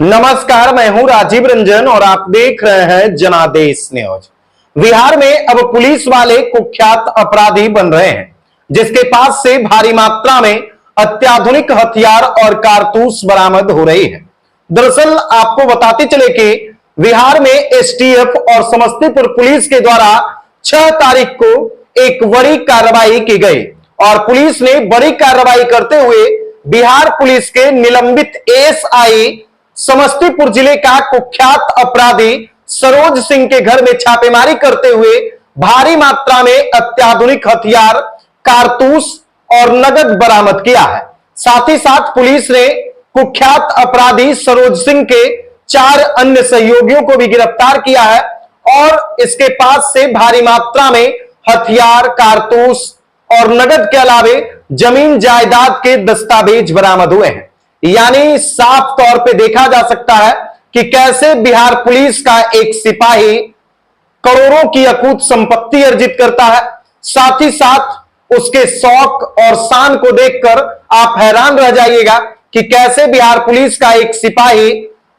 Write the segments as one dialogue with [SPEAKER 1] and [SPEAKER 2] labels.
[SPEAKER 1] नमस्कार, मैं हूं राजीव रंजन और आप देख रहे हैं जनादेश न्यूज। बिहार में अब पुलिस वाले कुख्यात अपराधी बन रहे हैं, जिसके पास से भारी मात्रा में अत्याधुनिक हथियार और कारतूस बरामद हो रही है। दरअसल आपको बताते चले कि बिहार में एसटीएफ और समस्तीपुर पुलिस के द्वारा 6 तारीख को एक बड़ी कार्रवाई की गई और पुलिस ने बड़ी कार्रवाई करते हुए बिहार पुलिस के निलंबित एएसआई समस्तीपुर जिले का कुख्यात अपराधी सरोज सिंह के घर में छापेमारी करते हुए भारी मात्रा में अत्याधुनिक हथियार, कारतूस और नगद बरामद किया है। साथ ही साथ पुलिस ने कुख्यात अपराधी सरोज सिंह के 4 अन्य सहयोगियों को भी गिरफ्तार किया है और इसके पास से भारी मात्रा में हथियार, कारतूस और नगद के अलावे जमीन जायदाद के दस्तावेज बरामद हुए हैं। यानी साफ तौर पे देखा जा सकता है कि कैसे बिहार पुलिस का एक सिपाही करोड़ों की अकूत संपत्ति अर्जित करता है। साथ ही साथ उसके शौक और शान को देखकर आप हैरान रह जाइएगा कि कैसे बिहार पुलिस का एक सिपाही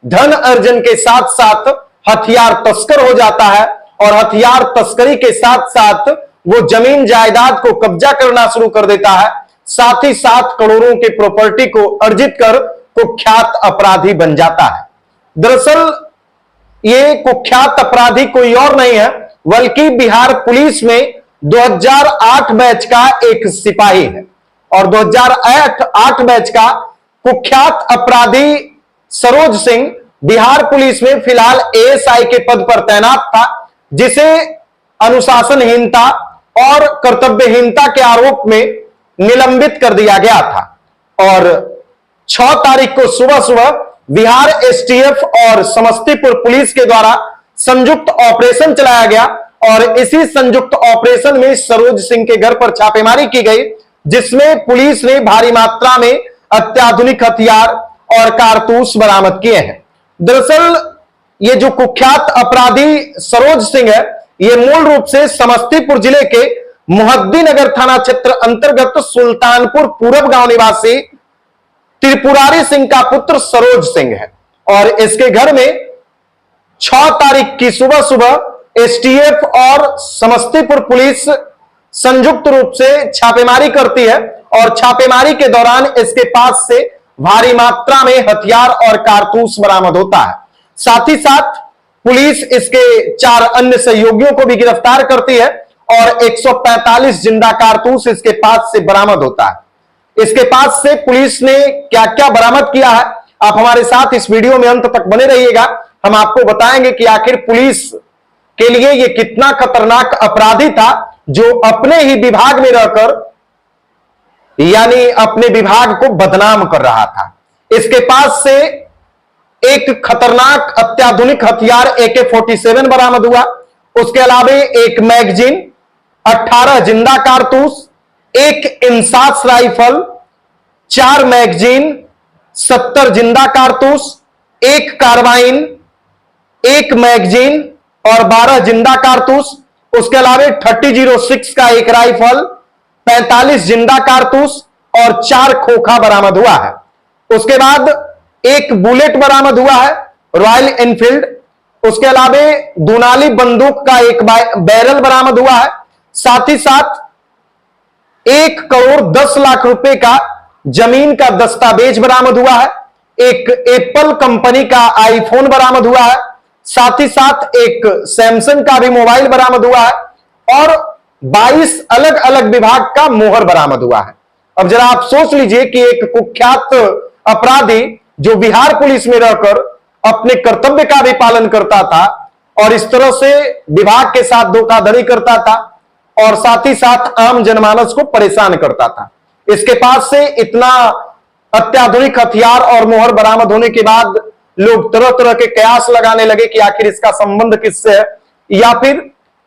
[SPEAKER 1] धन अर्जन के साथ साथ हथियार तस्कर हो जाता है और हथियार तस्करी के साथ साथ वो जमीन जायदाद को कब्जा करना शुरू कर देता है। साथ ही साथ करोड़ों की प्रॉपर्टी को अर्जित कर कुख्यात अपराधी बन जाता है। दरअसल ये कुख्यात अपराधी कोई और नहीं है बल्कि बिहार पुलिस में 2008 बैच का एक सिपाही है और 2008 बैच का कुख्यात अपराधी सरोज सिंह बिहार पुलिस में फिलहाल एएसआई के पद पर तैनात था, जिसे अनुशासनहीनता और कर्तव्यहीनता के आरोप में निलंबित कर दिया गया था। और 6 तारीख को सुबह सुबह बिहार एसटीएफ और समस्तीपुर पुलिस के द्वारा संयुक्त ऑपरेशन चलाया गया और इसी संयुक्त ऑपरेशन में सरोज सिंह के घर पर छापेमारी की गई, जिसमें पुलिस ने भारी मात्रा में अत्याधुनिक हथियार और कारतूस बरामद किए हैं। दरअसल ये जो कुख्यात अपराधी सरोज सिंह है, ये मूल रूप से समस्तीपुर जिले के मुहद्दीनगर थाना क्षेत्र अंतर्गत सुल्तानपुर पूरब गांव निवासी त्रिपुरारी सिंह का पुत्र सरोज सिंह है और इसके घर में 6 तारीख की सुबह सुबह एसटीएफ और समस्तीपुर पुलिस संयुक्त रूप से छापेमारी करती है और छापेमारी के दौरान इसके पास से भारी मात्रा में हथियार और कारतूस बरामद होता है। साथ ही साथ पुलिस इसके 4 अन्य सहयोगियों को भी गिरफ्तार करती है और 145 जिंदा कारतूस इसके पास से बरामद होता है। इसके पास से पुलिस ने क्या क्या बरामद किया है, आप हमारे साथ इस वीडियो में अंत तक बने रहिएगा। हम आपको बताएंगे कि आखिर पुलिस के लिए यह कितना खतरनाक अपराधी था जो अपने ही विभाग में रहकर यानी अपने विभाग को बदनाम कर रहा था। इसके पास से एक खतरनाक अत्याधुनिक हथियार AK-47 बरामद हुआ, उसके अलावा एक मैगजीन, 18 जिंदा कारतूस, एक इंसास राइफल, 4 मैगजीन, 70 जिंदा कारतूस, एक कार्बाइन, एक मैगजीन और 12 जिंदा कारतूस। उसके अलावा 3006 का एक राइफल, 45 जिंदा कारतूस और 4 खोखा बरामद हुआ है। उसके बाद एक बुलेट बरामद हुआ है रॉयल एनफील्ड। उसके अलावा दुनाली बंदूक का एक बैरल बरामद हुआ है। साथ ही साथ 1 करोड़ 10 लाख रुपए का जमीन का दस्तावेज बरामद हुआ है। एक एप्पल कंपनी का आईफोन बरामद हुआ है। साथ ही साथ एक सैमसंग का भी मोबाइल बरामद हुआ है और 22 अलग अलग विभाग का मोहर बरामद हुआ है। अब जरा आप सोच लीजिए कि एक कुख्यात अपराधी जो बिहार पुलिस में रहकर अपने कर्तव्य का भी पालन करता था और इस तरह से विभाग के साथ धोखाधड़ी करता था और साथ ही साथ आम जनमानस को परेशान करता था। इसके पास से इतना अत्याधुनिक हथियार और मोहर बरामद होने के बाद लोग तरह तरह के कयास लगाने लगे कि आखिर इसका संबंध किससे है या फिर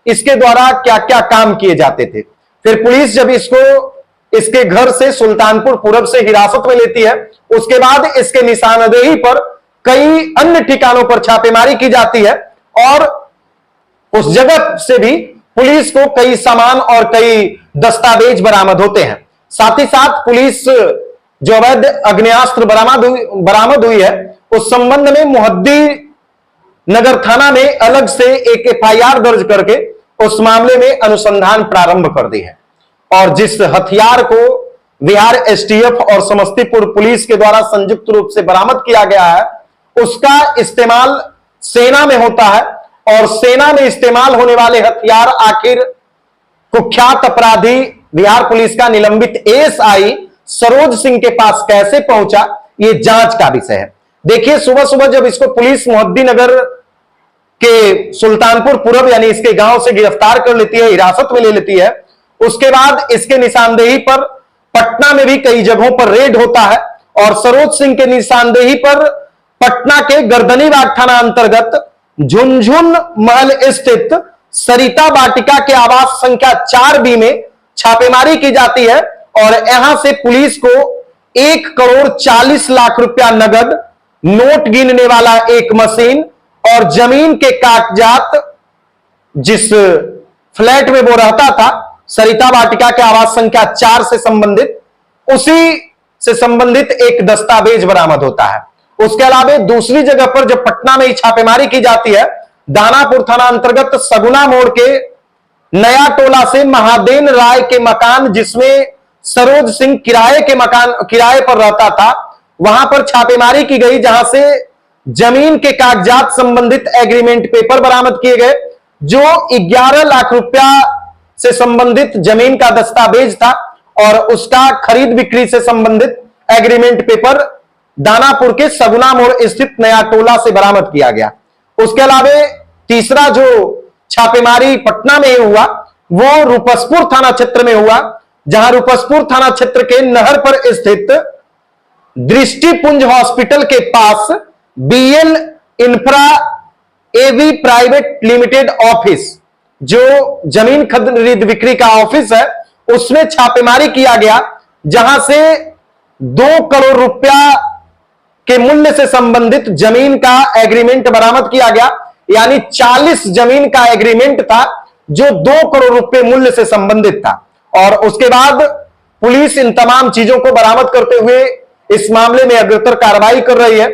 [SPEAKER 1] इसके द्वारा क्या क्या काम किए जाते थे। फिर पुलिस जब इसके घर से सुल्तानपुर पूरब से हिरासत में लेती है, उसके बाद इसके निशानदेही पर कई अन्य ठिकानों पर छापेमारी की जाती है और उस जगह से भी पुलिस को कई सामान और कई दस्तावेज बरामद होते हैं। साथ ही साथ पुलिस जो अवैध अग्नेयास्त्र बरामद हुई है उस संबंध में मोहद्दी नगर थाना में अलग से एक एफआईआर दर्ज करके उस मामले में अनुसंधान प्रारंभ कर दी है। और जिस हथियार को बिहार एसटीएफ और समस्तीपुर पुलिस के द्वारा संयुक्त रूप से बरामद किया गया है, उसका इस्तेमाल सेना में होता है। और सेना में इस्तेमाल होने वाले हथियार आखिर कुख्यात अपराधी बिहार पुलिस का निलंबित एएसआई सरोज सिंह के पास कैसे पहुंचा, यह जांच का विषय है। देखिए, सुबह सुबह जब इसको पुलिस मोहद्दी नगर के सुल्तानपुर पूरब यानी इसके गांव से गिरफ्तार कर लेती है, हिरासत में ले लेती है, उसके बाद इसके निशानदेही पर पटना में भी कई जगहों पर रेड होता है। और सरोज सिंह के निशानदेही पर पटना के गर्दनीबाग थाना अंतर्गत झुनझुन महल स्थित सरिता वाटिका के आवास संख्या 4B में छापेमारी की जाती है। और यहां से पुलिस को 1,40,00,000 रुपया नगद, नोट गिनने वाला एक मशीन और जमीन के कागजात, जिस फ्लैट में वो रहता था सरिता वाटिका के आवास संख्या 4 से संबंधित, उसी से संबंधित एक दस्तावेज बरामद होता है। उसके अलावा दूसरी जगह पर जब पटना में ही छापेमारी की जाती है, दानापुर थाना अंतर्गत सगुना मोड़ के नया टोला से महादेन राय के मकान, जिसमें सरोज सिंह किराए पर रहता था, वहां पर छापेमारी की गई, जहां से जमीन के कागजात संबंधित एग्रीमेंट पेपर बरामद किए गए, जो 11 लाख रुपया से संबंधित जमीन का दस्तावेज था। और उसका खरीद बिक्री से संबंधित एग्रीमेंट पेपर दानापुर के सगुना मोड़ स्थित नया टोला से बरामद किया गया। उसके अलावा तीसरा जो छापेमारी पटना में हुआ, वो रूपसपुर थाना क्षेत्र में हुआ, जहां रूपसपुर थाना क्षेत्र के नहर पर स्थित दृष्टिपुंज हॉस्पिटल के पास बीएल इंफ्रा एवी प्राइवेट लिमिटेड ऑफिस, जो जमीन खरीद बिक्री का ऑफिस है, उसमें छापेमारी किया गया, जहां से 2 करोड़ रुपया के मूल्य से संबंधित जमीन का एग्रीमेंट बरामद किया गया। यानी 40 जमीन का एग्रीमेंट था, जो 2 करोड़ रुपए मूल्य से संबंधित था। और उसके बाद पुलिस इन तमाम चीजों को बरामद करते हुए इस मामले में अग्रतर कार्रवाई कर रही है।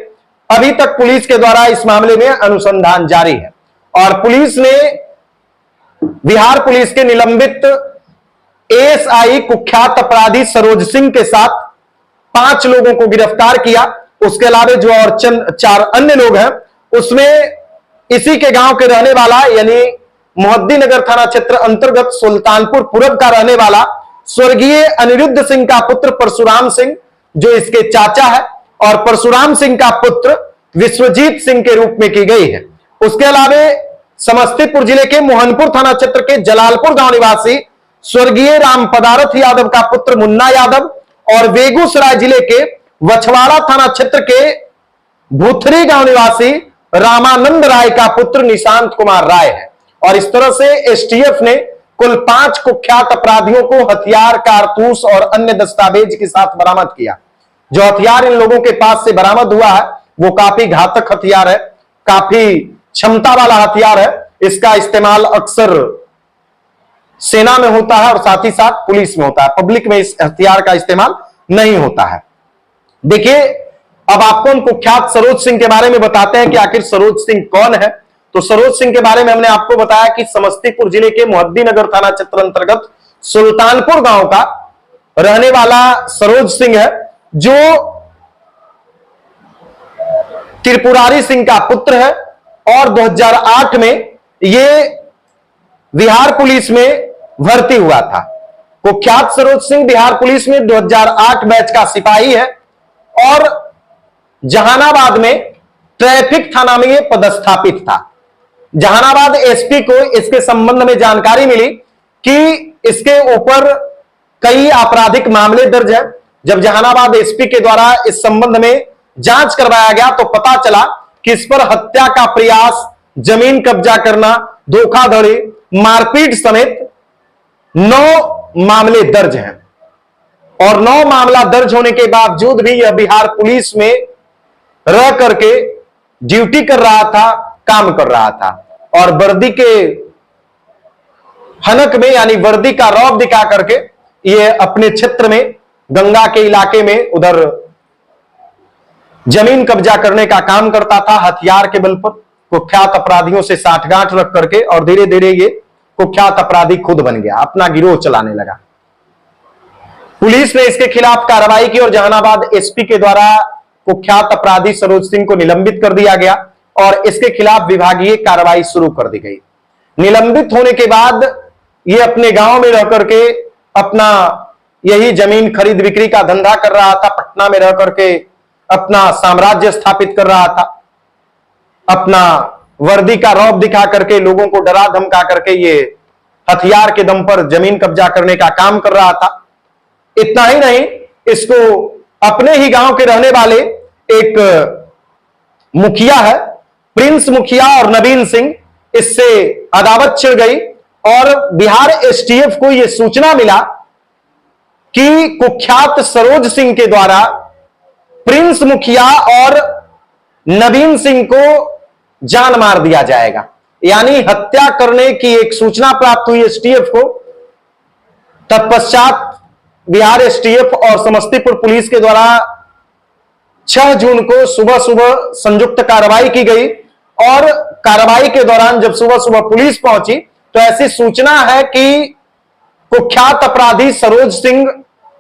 [SPEAKER 1] अभी तक पुलिस के द्वारा इस मामले में अनुसंधान जारी है। और पुलिस ने बिहार पुलिस के निलंबित एएसआई कुख्यात अपराधी सरोज सिंह के साथ 5 लोगों को गिरफ्तार किया। उसके अलावा जो और 4 अन्य लोग हैं, उसमें इसी के गांव के रहने वाला यानी मोहद्दी नगर थाना क्षेत्र अंतर्गत सुल्तानपुर पूरब का रहने वाला स्वर्गीय अनिरुद्ध सिंह का पुत्र परशुराम सिंह, जो इसके चाचा है, और परशुराम सिंह का पुत्र विश्वजीत सिंह के रूप में की गई है। उसके अलावा समस्तीपुर जिले के मोहनपुर थाना क्षेत्र के जलालपुर गांव निवासी स्वर्गीय राम पदारथ यादव का पुत्र मुन्ना यादव, और बेगूसराय जिले के वछवाड़ा थाना क्षेत्र के भूथरी गांव निवासी रामानंद राय का पुत्र निशांत कुमार राय है। और इस तरह से एसटीएफ ने कुल 5 कुख्यात अपराधियों को हथियार, कारतूस और अन्य दस्तावेज के साथ बरामद किया। जो हथियार इन लोगों के पास से बरामद हुआ है, वो काफी घातक हथियार है, काफी क्षमता वाला हथियार है। इसका इस्तेमाल अक्सर सेना में होता है और साथ ही साथ पुलिस में होता है। पब्लिक में इस हथियार का इस्तेमाल नहीं होता है। देखिए, अब आपको हम कुख्यात सरोज सिंह के बारे में बताते हैं कि आखिर सरोज सिंह कौन है। तो सरोज सिंह के बारे में हमने आपको बताया कि समस्तीपुर जिले के मोहद्दी नगर थाना क्षेत्र अंतर्गत सुल्तानपुर गांव का रहने वाला सरोज सिंह है, जो त्रिपुरारी सिंह का पुत्र है। और 2008 में यह बिहार पुलिस में भर्ती हुआ था। कुख्यात सरोज सिंह बिहार पुलिस में 2008 बैच का सिपाही है और जहानाबाद में ट्रैफिक थाना में यह पदस्थापित था। जहानाबाद एसपी को इसके संबंध में जानकारी मिली कि इसके ऊपर कई आपराधिक मामले दर्ज है। जब जहानाबाद एसपी के द्वारा इस संबंध में जांच करवाया गया तो पता चला कि इस पर हत्या का प्रयास, जमीन कब्जा करना, धोखाधड़ी, मारपीट समेत 9 मामले दर्ज हैं। और 9 मामला दर्ज होने के बावजूद भी यह बिहार पुलिस में रह करके ड्यूटी कर रहा था, काम कर रहा था। और वर्दी के हनक में यानी वर्दी का रौब दिखा करके यह अपने क्षेत्र में, गंगा के इलाके में, उधर जमीन कब्जा करने का काम करता था हथियार के बल पर, कुख्यात अपराधियों से साठगांठ रख करके, और धीरे धीरे ये कुख्यात अपराधी खुद बन गया, अपना गिरोह चलाने लगा। पुलिस ने इसके खिलाफ कार्रवाई की और जहानाबाद एसपी के द्वारा कुख्यात अपराधी सरोज सिंह को निलंबित कर दिया गया और इसके खिलाफ विभागीय कार्रवाई शुरू कर दी गई। निलंबित होने के बाद ये अपने गांव में रह करके अपना यही जमीन खरीद बिक्री का धंधा कर रहा था, पटना में रह करके अपना साम्राज्य स्थापित कर रहा था, अपना वर्दी का रौब दिखा करके लोगों को डरा धमका करके ये हथियार के दम पर जमीन कब्जा करने का काम कर रहा था। इतना ही नहीं, इसको अपने ही गांव के रहने वाले एक मुखिया है, प्रिंस मुखिया और नवीन सिंह, इससे अदावत छिड़ गई और बिहार एसटीएफ को यह सूचना मिला कि कुख्यात सरोज सिंह के द्वारा प्रिंस मुखिया और नवीन सिंह को जान मार दिया जाएगा, यानी हत्या करने की एक सूचना प्राप्त हुई एसटीएफ को। तत्पश्चात बिहार एसटीएफ और समस्तीपुर पुलिस के द्वारा 6 जून को सुबह सुबह संयुक्त कार्रवाई की गई और कार्रवाई के दौरान जब सुबह सुबह पुलिस पहुंची तो ऐसी सूचना है कि कुख्यात अपराधी सरोज सिंह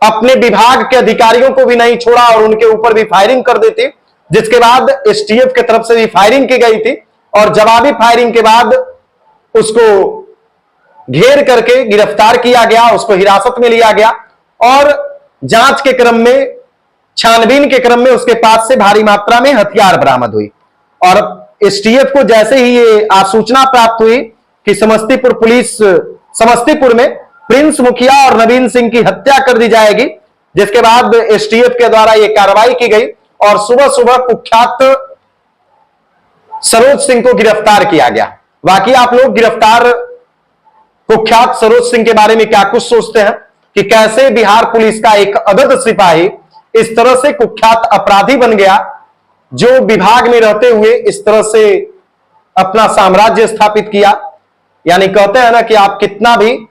[SPEAKER 1] अपने विभाग के अधिकारियों को भी नहीं छोड़ा और उनके ऊपर भी फायरिंग कर देती, जिसके बाद एसटीएफ की तरफ से भी फायरिंग की गई थी और जवाबी फायरिंग के बाद उसको घेर करके गिरफ्तार किया गया, उसको हिरासत में लिया गया और जांच के क्रम में, छानबीन के क्रम में उसके पास से भारी मात्रा में हथियार बरामद हुई। और एसटीएफ को जैसे ही ये आसूचना प्राप्त हुई कि समस्तीपुर में प्रिंस मुखिया और नवीन सिंह की हत्या कर दी जाएगी, जिसके बाद एसटीएफ के द्वारा यह कार्रवाई की गई और सुबह सुबह कुख्यात सरोज सिंह को गिरफ्तार किया गया। बाकी आप लोग गिरफ्तार कुख्यात सरोज सिंह के बारे में क्या कुछ सोचते हैं कि कैसे बिहार पुलिस का एक अदद सिपाही इस तरह से कुख्यात अपराधी बन गया, जो विभाग में रहते हुए इस तरह से अपना साम्राज्य स्थापित किया। यानी कहते हैं ना कि आप कितना भी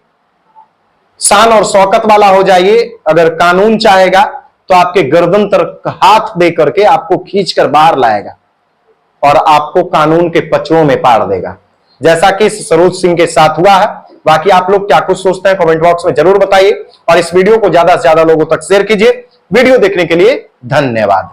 [SPEAKER 1] शान और शौकत वाला हो जाइए, अगर कानून चाहेगा तो आपके गर्दन तक हाथ दे करके आपको खींचकर बाहर लाएगा और आपको कानून के पचड़ों में पाड़ देगा, जैसा कि सरोज सिंह के साथ हुआ है। बाकी आप लोग क्या कुछ सोचते हैं कमेंट बॉक्स में जरूर बताइए और इस वीडियो को ज्यादा से ज्यादा लोगों तक शेयर कीजिए। वीडियो देखने के लिए धन्यवाद।